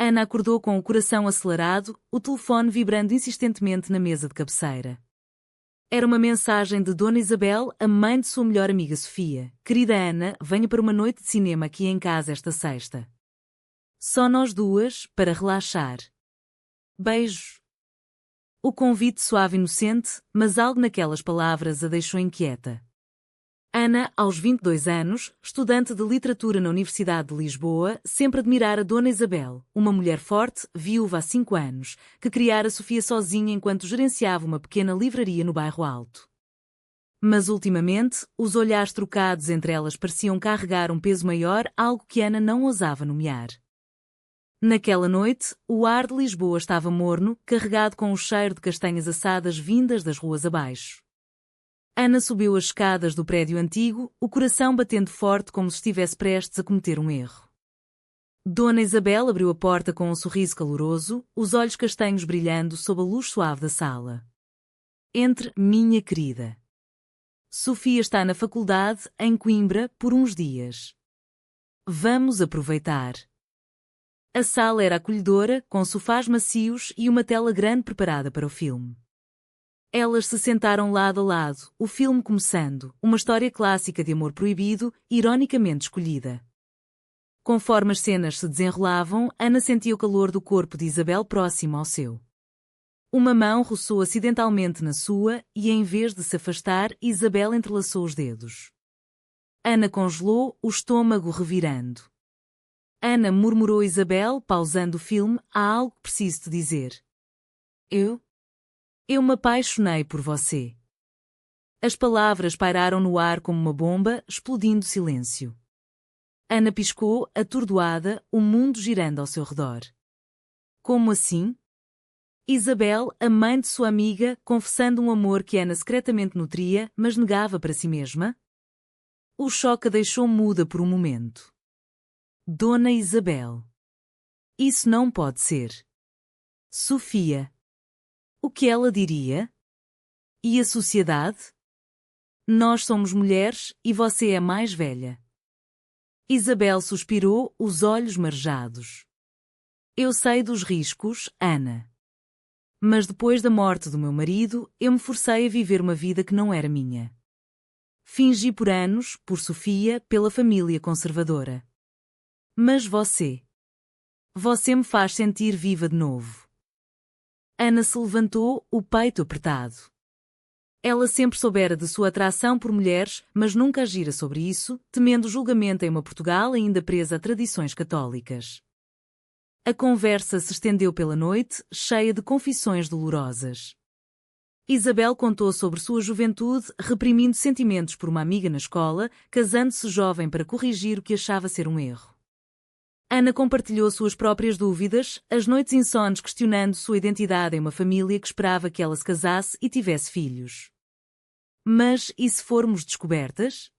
Ana acordou com o coração acelerado, o telefone vibrando insistentemente na mesa de cabeceira. Era uma mensagem de Dona Isabel, a mãe de sua melhor amiga Sofia. Querida Ana, venha para uma noite de cinema aqui em casa esta sexta. Só nós duas, para relaxar. Beijos. O convite soava inocente, mas algo naquelas palavras a deixou inquieta. Ana, aos 22 anos, estudante de literatura na Universidade de Lisboa, sempre admirara Dona Isabel, uma mulher forte, viúva há 5 anos, que criara Sofia sozinha enquanto gerenciava uma pequena livraria no bairro Alto. Mas ultimamente, os olhares trocados entre elas pareciam carregar um peso maior, algo que Ana não ousava nomear. Naquela noite, o ar de Lisboa estava morno, carregado com o cheiro de castanhas assadas vindas das ruas abaixo. Ana subiu as escadas do prédio antigo, o coração batendo forte como se estivesse prestes a cometer um erro. Dona Isabel abriu a porta com um sorriso caloroso, os olhos castanhos brilhando sob a luz suave da sala. Entre, minha querida. Sofia está na faculdade, em Coimbra, por uns dias. Vamos aproveitar. A sala era acolhedora, com sofás macios e uma tela grande preparada para o filme. Elas se sentaram lado a lado, o filme começando, uma história clássica de amor proibido, ironicamente escolhida. Conforme as cenas se desenrolavam, Ana sentia o calor do corpo de Isabel próximo ao seu. Uma mão roçou acidentalmente na sua e, em vez de se afastar, Isabel entrelaçou os dedos. Ana congelou, o estômago revirando. Ana murmurou Isabel, pausando o filme, há algo que preciso te dizer. Eu me apaixonei por você. As palavras pairaram no ar como uma bomba, explodindo silêncio. Ana piscou, atordoada, o mundo girando ao seu redor. Como assim? Isabel, a mãe de sua amiga, confessando um amor que Ana secretamente nutria, mas negava para si mesma? O choque a deixou muda por um momento. Dona Isabel. Isso não pode ser. Sofia. O que ela diria? E a sociedade? Nós somos mulheres e você é mais velha. Isabel suspirou, os olhos marejados. Eu sei dos riscos, Ana. Mas depois da morte do meu marido, eu me forcei a viver uma vida que não era minha. Fingi por anos, por Sofia, pela família conservadora. Mas você me faz sentir viva de novo. Ana se levantou, o peito apertado. Ela sempre soubera de sua atração por mulheres, mas nunca agira sobre isso, temendo o julgamento em uma Portugal ainda presa a tradições católicas. A conversa se estendeu pela noite, cheia de confissões dolorosas. Isabel contou sobre sua juventude, reprimindo sentimentos por uma amiga na escola, casando-se jovem para corrigir o que achava ser um erro. Ana compartilhou suas próprias dúvidas, as noites insones questionando sua identidade em uma família que esperava que ela se casasse e tivesse filhos. Mas, e se formos descobertas?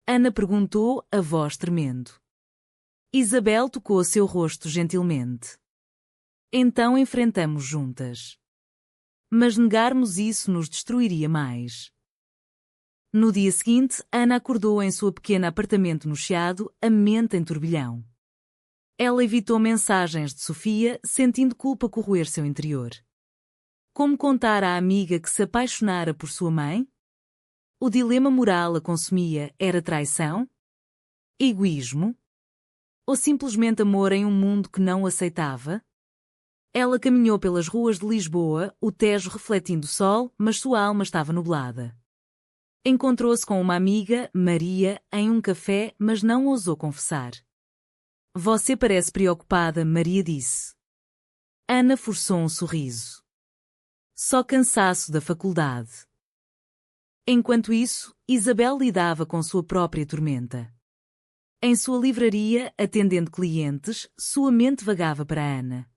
Ana perguntou, a voz tremendo. Isabel tocou seu rosto gentilmente. Então enfrentamos juntas. Mas negarmos isso nos destruiria mais. No dia seguinte, Ana acordou em seu pequeno apartamento no Chiado, a mente em turbilhão. Ela evitou mensagens de Sofia, sentindo culpa corroer seu interior. Como contar à amiga que se apaixonara por sua mãe? O dilema moral a consumia, era traição? Egoísmo? Ou simplesmente amor em um mundo que não aceitava? Ela caminhou pelas ruas de Lisboa, o Tejo refletindo o sol, mas sua alma estava nublada. Encontrou-se com uma amiga, Maria, em um café, mas não ousou confessar. Você parece preocupada, Maria disse. Ana forçou um sorriso. Só cansaço da faculdade. Enquanto isso, Isabel lidava com sua própria tormenta. Em sua livraria, atendendo clientes, sua mente vagava para Ana.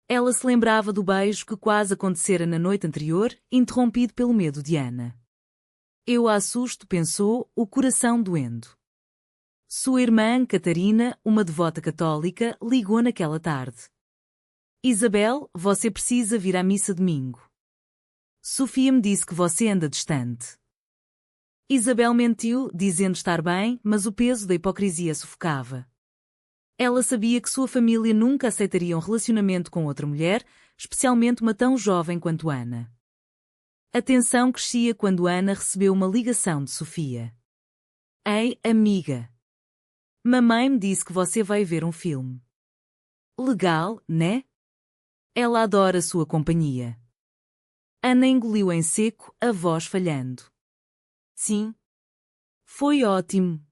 Ela se lembrava do beijo que quase acontecera na noite anterior, interrompido pelo medo de Ana. Eu a assusto, pensou, o coração doendo. Sua irmã, Catarina, uma devota católica, ligou naquela tarde. Isabel, você precisa vir à missa domingo. Sofia me disse que você anda distante. Isabel mentiu, dizendo estar bem, mas o peso da hipocrisia sufocava. Ela sabia que sua família nunca aceitaria um relacionamento com outra mulher, especialmente uma tão jovem quanto Ana. A tensão crescia quando Ana recebeu uma ligação de Sofia. Ei, amiga. Mamãe me disse que você vai ver um filme. Legal, né? Ela adora sua companhia. Ana engoliu em seco, a voz falhando. Sim. Foi ótimo.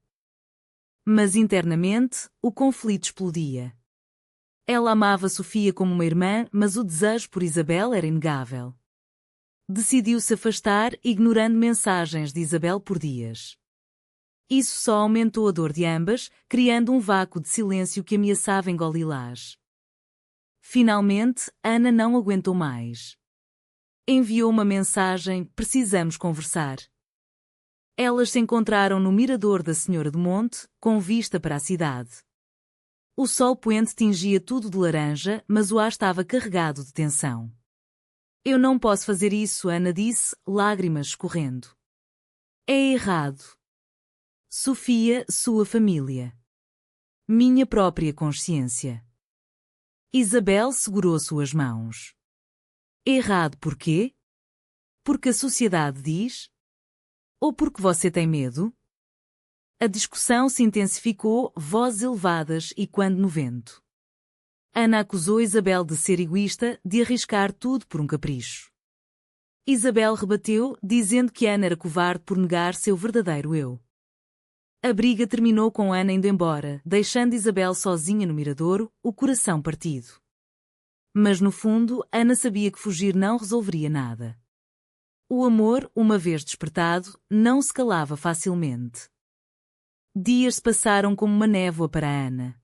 Mas internamente, o conflito explodia. Ela amava Sofia como uma irmã, mas o desejo por Isabel era inegável. Decidiu se afastar, ignorando mensagens de Isabel por dias. Isso só aumentou a dor de ambas, criando um vácuo de silêncio que ameaçava engoli-las. Finalmente, Ana não aguentou mais. Enviou uma mensagem: precisamos conversar. Elas se encontraram no mirador da Senhora do Monte, com vista para a cidade. O sol poente tingia tudo de laranja, mas o ar estava carregado de tensão. Eu não posso fazer isso, Ana disse, lágrimas escorrendo. É errado. Sofia, sua família. Minha própria consciência. Isabel segurou suas mãos. Errado por quê? Porque a sociedade diz? Ou porque você tem medo? A discussão se intensificou, vozes elevadas e quando no vento. Ana acusou Isabel de ser egoísta, de arriscar tudo por um capricho. Isabel rebateu, dizendo que Ana era covarde por negar seu verdadeiro eu. A briga terminou com Ana indo embora, deixando Isabel sozinha no miradouro, o coração partido. Mas no fundo, Ana sabia que fugir não resolveria nada. O amor, uma vez despertado, não se calava facilmente. Dias se passaram como uma névoa para Ana.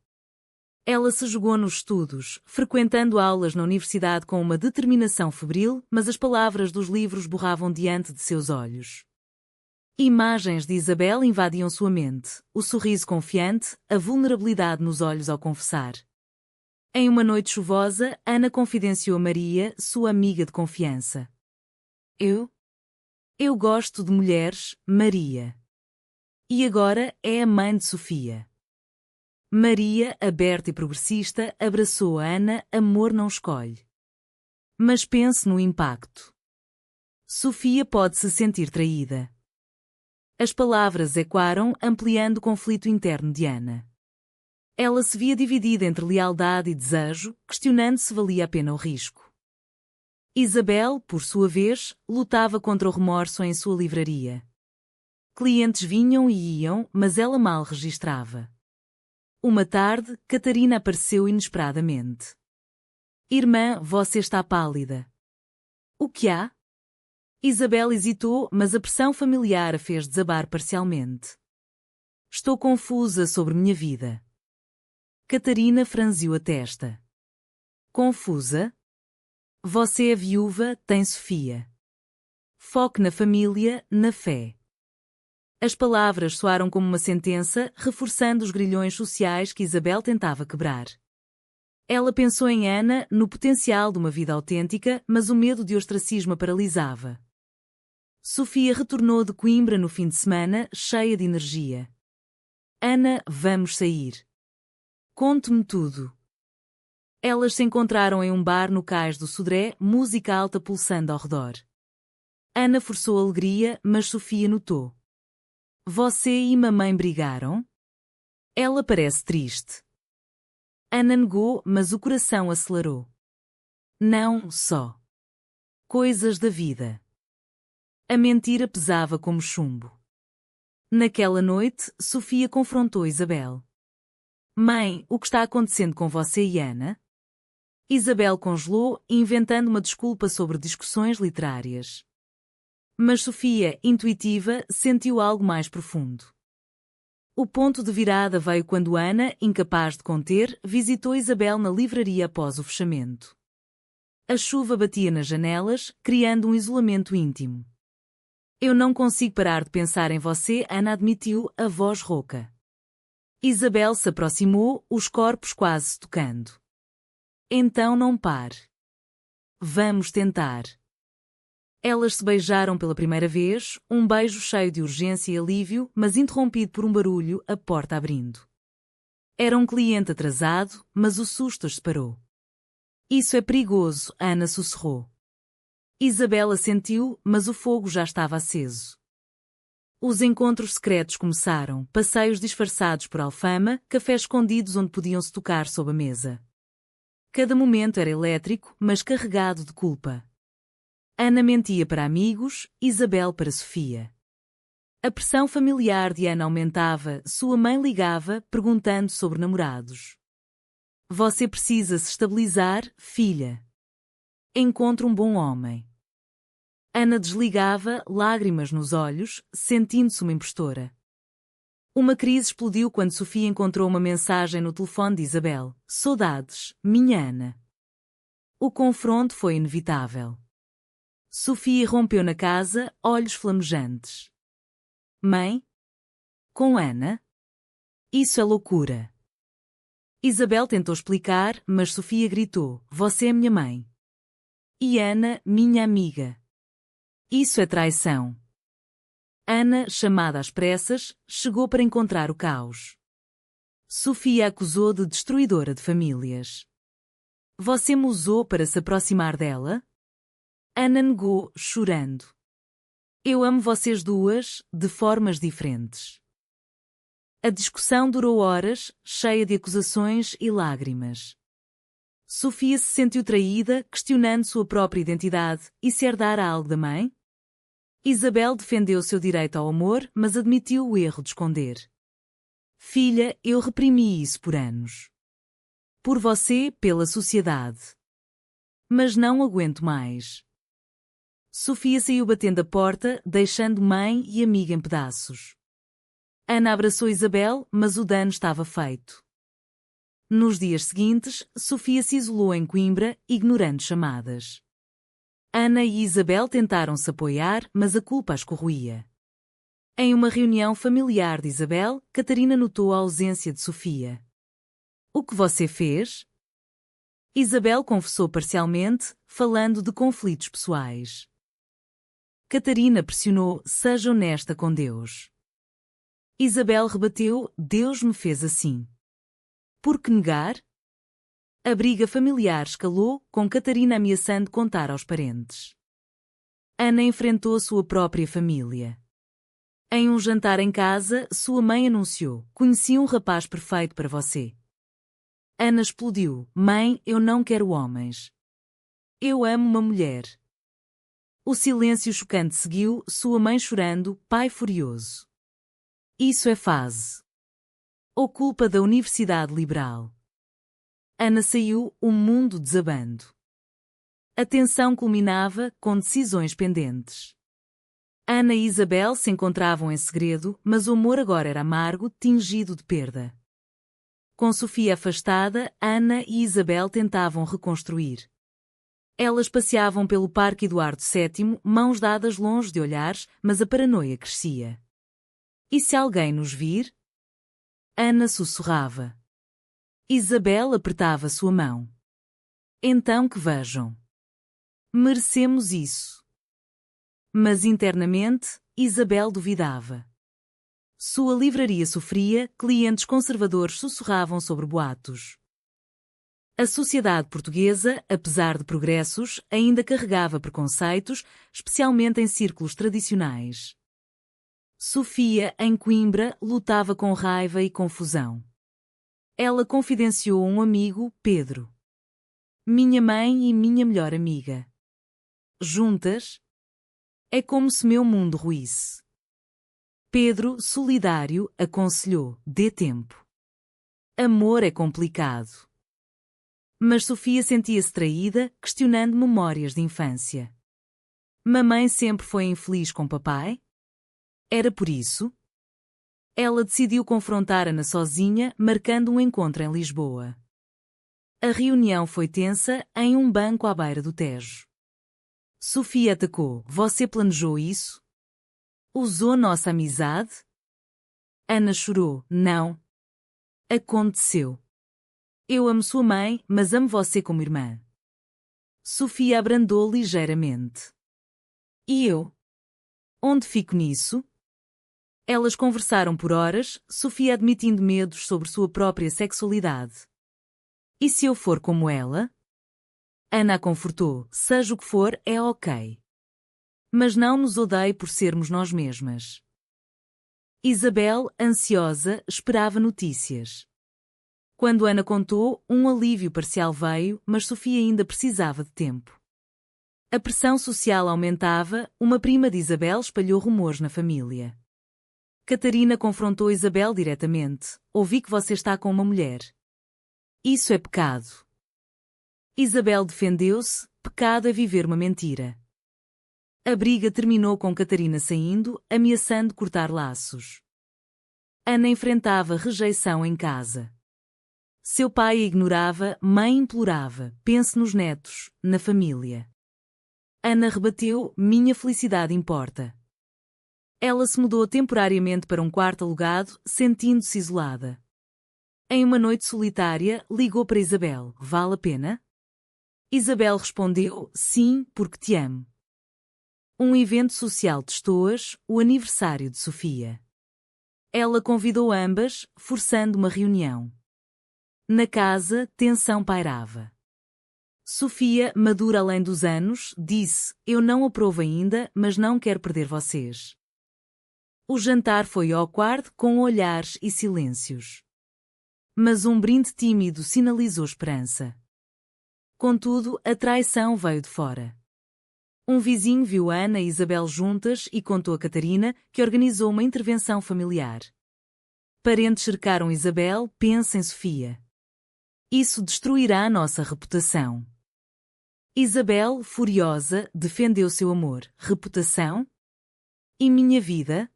Ela se jogou nos estudos, frequentando aulas na universidade com uma determinação febril, mas as palavras dos livros borravam diante de seus olhos. Imagens de Isabel invadiam sua mente, o sorriso confiante, a vulnerabilidade nos olhos ao confessar. Em uma noite chuvosa, Ana confidenciou a Maria, sua amiga de confiança. Eu gosto de mulheres, Maria. E agora é a mãe de Sofia. Maria, aberta e progressista, abraçou a Ana, amor não escolhe. Mas pense no impacto. Sofia pode se sentir traída. As palavras ecoaram, ampliando o conflito interno de Ana. Ela se via dividida entre lealdade e desejo, questionando se valia a pena o risco. Isabel, por sua vez, lutava contra o remorso em sua livraria. Clientes vinham e iam, mas ela mal registrava. Uma tarde, Catarina apareceu inesperadamente. Irmã, você está pálida. O que há? Isabel hesitou, mas a pressão familiar a fez desabar parcialmente. Estou confusa sobre minha vida. Catarina franziu a testa. Confusa? Você é viúva, tem Sofia. Foque na família, na fé. As palavras soaram como uma sentença, reforçando os grilhões sociais que Isabel tentava quebrar. Ela pensou em Ana, no potencial de uma vida autêntica, mas o medo de ostracismo a paralisava. Sofia retornou de Coimbra no fim de semana, cheia de energia. Ana, vamos sair. Conte-me tudo. Elas se encontraram em um bar no cais do Sodré, música alta pulsando ao redor. Ana forçou a alegria, mas Sofia notou. Você e mamãe brigaram? Ela parece triste. Ana negou, mas o coração acelerou. Não, só. Coisas da vida. A mentira pesava como chumbo. Naquela noite, Sofia confrontou Isabel. Mãe, o que está acontecendo com você e Ana? Isabel congelou, inventando uma desculpa sobre discussões literárias. Mas Sofia, intuitiva, sentiu algo mais profundo. O ponto de virada veio quando Ana, incapaz de conter, visitou Isabel na livraria após o fechamento. A chuva batia nas janelas, criando um isolamento íntimo. Eu não consigo parar de pensar em você, Ana admitiu, a voz rouca. Isabel se aproximou, os corpos quase se tocando. Então não pare. Vamos tentar. Elas se beijaram pela primeira vez, um beijo cheio de urgência e alívio, mas interrompido por um barulho, a porta abrindo. Era um cliente atrasado, mas o susto as separou. Isso é perigoso, Ana sussurrou. Isabel assentiu, mas o fogo já estava aceso. Os encontros secretos começaram, passeios disfarçados por alfama, cafés escondidos onde podiam-se tocar sob a mesa. Cada momento era elétrico, mas carregado de culpa. Ana mentia para amigos, Isabel para Sofia. A pressão familiar de Ana aumentava, sua mãe ligava, perguntando sobre namorados. Você precisa se estabilizar, filha. Encontre um bom homem. Ana desligava, lágrimas nos olhos, sentindo-se uma impostora. Uma crise explodiu quando Sofia encontrou uma mensagem no telefone de Isabel. Saudades, minha Ana. O confronto foi inevitável. Sofia rompeu na casa, olhos flamejantes. Mãe? Com Ana? Isso é loucura. Isabel tentou explicar, mas Sofia gritou: Você é minha mãe. E Ana, minha amiga. Isso é traição. Ana, chamada às pressas, chegou para encontrar o caos. Sofia acusou de destruidora de famílias. Você me usou para se aproximar dela? Ana negou, chorando. Eu amo vocês duas, de formas diferentes. A discussão durou horas, cheia de acusações e lágrimas. Sofia se sentiu traída, questionando sua própria identidade e se herdara algo da mãe. Isabel defendeu seu direito ao amor, mas admitiu o erro de esconder. Filha, eu reprimi isso por anos. Por você, pela sociedade. Mas não aguento mais. Sofia saiu batendo a porta, deixando mãe e amiga em pedaços. Ana abraçou Isabel, mas o dano estava feito. Nos dias seguintes, Sofia se isolou em Coimbra, ignorando chamadas. Ana e Isabel tentaram se apoiar, mas a culpa as corroía. Em uma reunião familiar de Isabel, Catarina notou a ausência de Sofia. O que você fez? Isabel confessou parcialmente, falando de conflitos pessoais. Catarina pressionou: seja honesta com Deus. Isabel rebateu: Deus me fez assim. Por que negar? A briga familiar escalou, com Catarina ameaçando contar aos parentes. Ana enfrentou sua própria família. Em um jantar em casa, sua mãe anunciou: conheci um rapaz perfeito para você. Ana explodiu: mãe, eu não quero homens. Eu amo uma mulher. O silêncio chocante seguiu, sua mãe chorando, pai furioso. Isso é fase. Ou culpa da Universidade Liberal. Ana saiu, um mundo desabando. A tensão culminava, com decisões pendentes. Ana e Isabel se encontravam em segredo, mas o amor agora era amargo, tingido de perda. Com Sofia afastada, Ana e Isabel tentavam reconstruir. Elas passeavam pelo Parque Eduardo VII, mãos dadas longe de olhares, mas a paranoia crescia. E se alguém nos vir? Ana sussurrava. Isabel apertava sua mão. Então que vejam. Merecemos isso. Mas internamente, Isabel duvidava. Sua livraria sofria, clientes conservadores sussurravam sobre boatos. A sociedade portuguesa, apesar de progressos, ainda carregava preconceitos, especialmente em círculos tradicionais. Sofia, em Coimbra, lutava com raiva e confusão. Ela confidenciou a um amigo, Pedro. Minha mãe e minha melhor amiga. Juntas? É como se meu mundo ruísse. Pedro, solidário, aconselhou: dê tempo. Amor é complicado. Mas Sofia sentia-se traída, questionando memórias de infância. Mamãe sempre foi infeliz com papai? Era por isso? Ela decidiu confrontar Ana sozinha, marcando um encontro em Lisboa. A reunião foi tensa, em um banco à beira do Tejo. Sofia atacou: você planejou isso? Usou nossa amizade? Ana chorou: não. Aconteceu. Eu amo sua mãe, mas amo você como irmã. Sofia abrandou ligeiramente. E eu? Onde fico nisso? Elas conversaram por horas, Sofia admitindo medos sobre sua própria sexualidade. E se eu for como ela? Ana a confortou, seja o que for, é ok. Mas não nos odeie por sermos nós mesmas. Isabel, ansiosa, esperava notícias. Quando Ana contou, um alívio parcial veio, mas Sofia ainda precisava de tempo. A pressão social aumentava, uma prima de Isabel espalhou rumores na família. Catarina confrontou Isabel diretamente. Ouvi que você está com uma mulher. Isso é pecado. Isabel defendeu-se, pecado é viver uma mentira. A briga terminou com Catarina saindo, ameaçando cortar laços. Ana enfrentava rejeição em casa. Seu pai a ignorava, mãe implorava, pense nos netos, na família. Ana rebateu, minha felicidade importa. Ela se mudou temporariamente para um quarto alugado, sentindo-se isolada. Em uma noite solitária, ligou para Isabel, vale a pena? Isabel respondeu, sim, porque te amo. Um evento social de Estoas, o aniversário de Sofia. Ela convidou ambas, forçando uma reunião. Na casa, tensão pairava. Sofia, madura além dos anos, disse, eu não aprovo ainda, mas não quero perder vocês. O jantar foi awkward, com olhares e silêncios. Mas um brinde tímido sinalizou esperança. Contudo, a traição veio de fora. Um vizinho viu Ana e Isabel juntas e contou a Catarina, que organizou uma intervenção familiar. Parentes cercaram Isabel, pensa em Sofia. Isso destruirá a nossa reputação. Isabel, furiosa, defendeu seu amor. Reputação? E minha vida?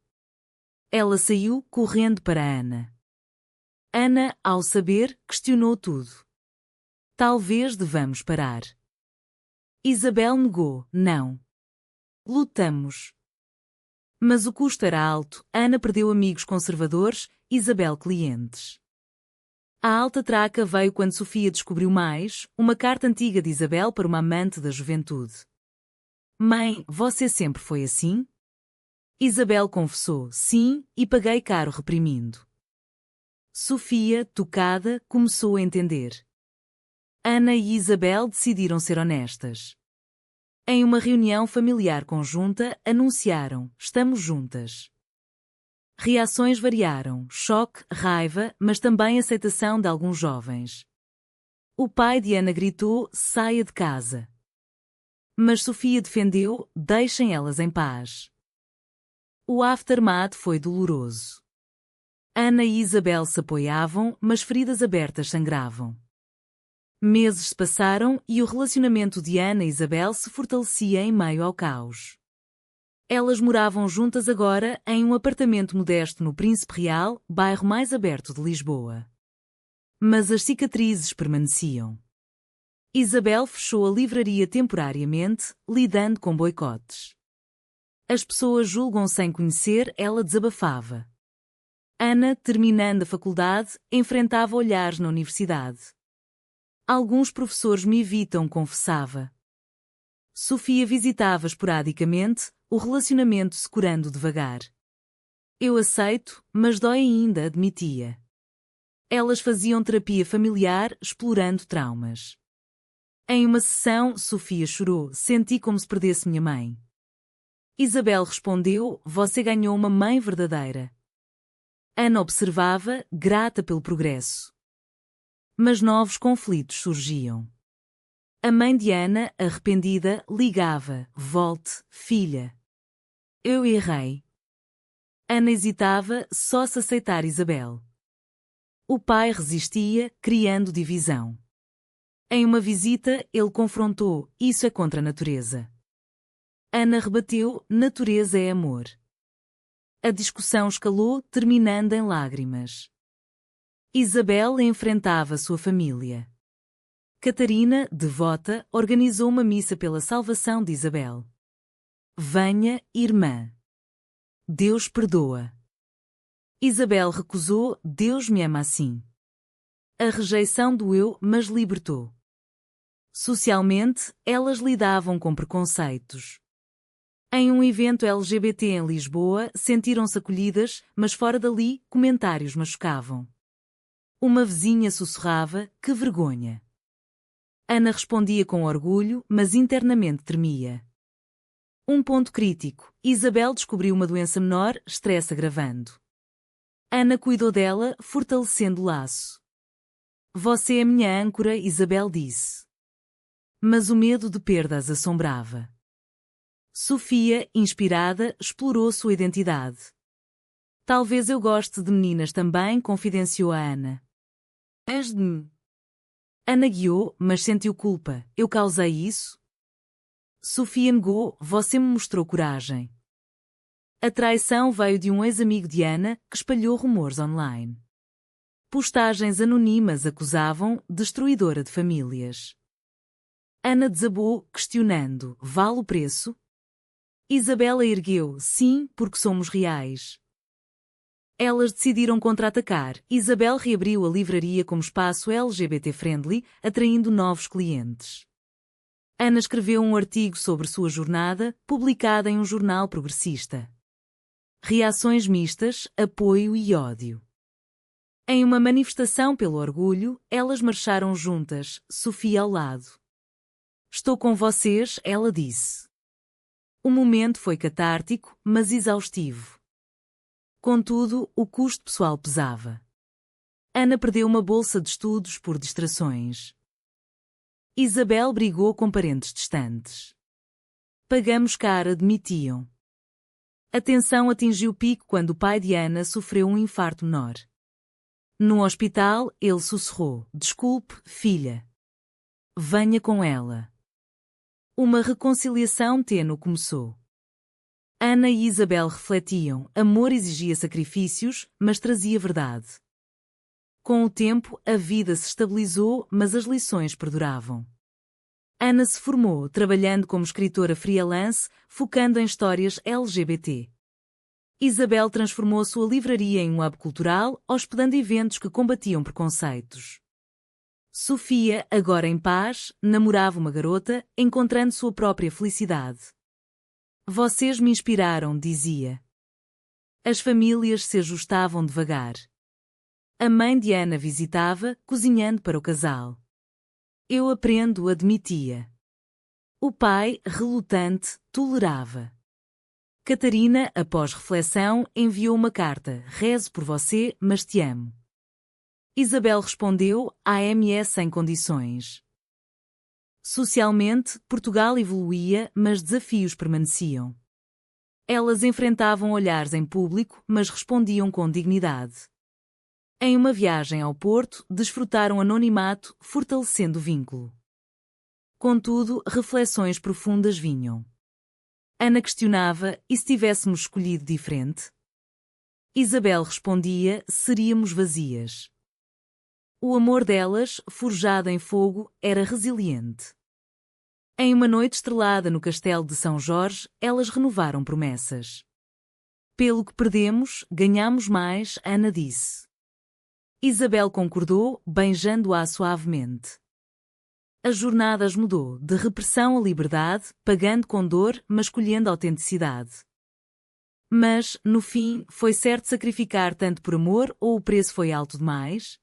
Ela saiu, correndo para Ana. Ana, ao saber, questionou tudo. Talvez devamos parar. Isabel negou, não. Lutamos. Mas o custo era alto, Ana perdeu amigos conservadores, Isabel clientes. A alta traca veio quando Sofia descobriu mais, uma carta antiga de Isabel para uma amante da juventude. Mãe, você sempre foi assim? Isabel confessou, sim, e paguei caro reprimindo. Sofia, tocada, começou a entender. Ana e Isabel decidiram ser honestas. Em uma reunião familiar conjunta, anunciaram, estamos juntas. Reações variaram, choque, raiva, mas também aceitação de alguns jovens. O pai de Ana gritou, saia de casa. Mas Sofia defendeu, deixem elas em paz. O aftermath foi doloroso. Ana e Isabel se apoiavam, mas feridas abertas sangravam. Meses se passaram e o relacionamento de Ana e Isabel se fortalecia em meio ao caos. Elas moravam juntas agora em um apartamento modesto no Príncipe Real, bairro mais aberto de Lisboa. Mas as cicatrizes permaneciam. Isabel fechou a livraria temporariamente, lidando com boicotes. As pessoas julgam sem conhecer, ela desabafava. Ana, terminando a faculdade, enfrentava olhares na universidade. Alguns professores me evitam, confessava. Sofia visitava esporadicamente, o relacionamento se curando devagar. Eu aceito, mas dói ainda, admitia. Elas faziam terapia familiar, explorando traumas. Em uma sessão, Sofia chorou, senti como se perdesse minha mãe. Isabel respondeu, você ganhou uma mãe verdadeira. Ana observava, grata pelo progresso. Mas novos conflitos surgiam. A mãe de Ana, arrependida, ligava, volte, filha. Eu errei. Ana hesitava, só se aceitar Isabel. O pai resistia, criando divisão. Em uma visita, ele confrontou, isso é contra a natureza. Ana rebateu, natureza é amor. A discussão escalou, terminando em lágrimas. Isabel enfrentava sua família. Catarina, devota, organizou uma missa pela salvação de Isabel. Venha, irmã. Deus perdoa. Isabel recusou, Deus me ama assim. A rejeição doeu, mas libertou. Socialmente, elas lidavam com preconceitos. Em um evento LGBT em Lisboa, sentiram-se acolhidas, mas fora dali, comentários machucavam. Uma vizinha sussurrava: "Que vergonha!" Ana respondia com orgulho, mas internamente tremia. Um ponto crítico: Isabel descobriu uma doença menor, estresse agravando. Ana cuidou dela, fortalecendo o laço. "Você é minha âncora", Isabel disse. Mas o medo de perdas assombrava. Sofia, inspirada, explorou sua identidade. "Talvez eu goste de meninas também", confidenciou a Ana. "És de mim." Ana guiou, mas sentiu culpa. "Eu causei isso?" Sofia negou: "Você me mostrou coragem." A traição veio de um ex-amigo de Ana, que espalhou rumores online. Postagens anônimas acusavam destruidora de famílias. Ana desabou, questionando: "Vale o preço?" Isabela ergueu: "Sim, porque somos reais." Elas decidiram contra-atacar. Isabel reabriu a livraria como espaço LGBT-friendly, atraindo novos clientes. Ana escreveu um artigo sobre sua jornada, publicada em um jornal progressista. Reações mistas, apoio e ódio. Em uma manifestação pelo orgulho, elas marcharam juntas, Sofia ao lado. "Estou com vocês", ela disse. O momento foi catártico, mas exaustivo. Contudo, o custo pessoal pesava. Ana perdeu uma bolsa de estudos por distrações. Isabel brigou com parentes distantes. "Pagamos caro", admitiam. A tensão atingiu o pico quando o pai de Ana sofreu um infarto menor. No hospital, ele sussurrou: "Desculpe, filha. Venha com ela." Uma reconciliação tênue começou. Ana e Isabel refletiam: amor exigia sacrifícios, mas trazia verdade. Com o tempo, a vida se estabilizou, mas as lições perduravam. Ana se formou, trabalhando como escritora freelance, focando em histórias LGBT. Isabel transformou sua livraria em um hub cultural, hospedando eventos que combatiam preconceitos. Sofia, agora em paz, namorava uma garota, encontrando sua própria felicidade. "Vocês me inspiraram", dizia. As famílias se ajustavam devagar. A mãe de Ana visitava, cozinhando para o casal. "Eu aprendo", admitia. O pai, relutante, tolerava. Catarina, após reflexão, enviou uma carta: "Rezo por você, mas te amo." Isabel respondeu: "AMS sem condições." Socialmente, Portugal evoluía, mas desafios permaneciam. Elas enfrentavam olhares em público, mas respondiam com dignidade. Em uma viagem ao Porto, desfrutaram anonimato, fortalecendo o vínculo. Contudo, reflexões profundas vinham. Ana questionava: e se tivéssemos escolhido diferente? Isabel respondia: seríamos vazias. O amor delas, forjado em fogo, era resiliente. Em uma noite estrelada no castelo de São Jorge, elas renovaram promessas. "Pelo que perdemos, ganhamos mais", Ana disse. Isabel concordou, beijando-a suavemente. As jornadas mudou, de repressão à liberdade, pagando com dor, mas escolhendo autenticidade. Mas, no fim, foi certo sacrificar tanto por amor ou o preço foi alto demais?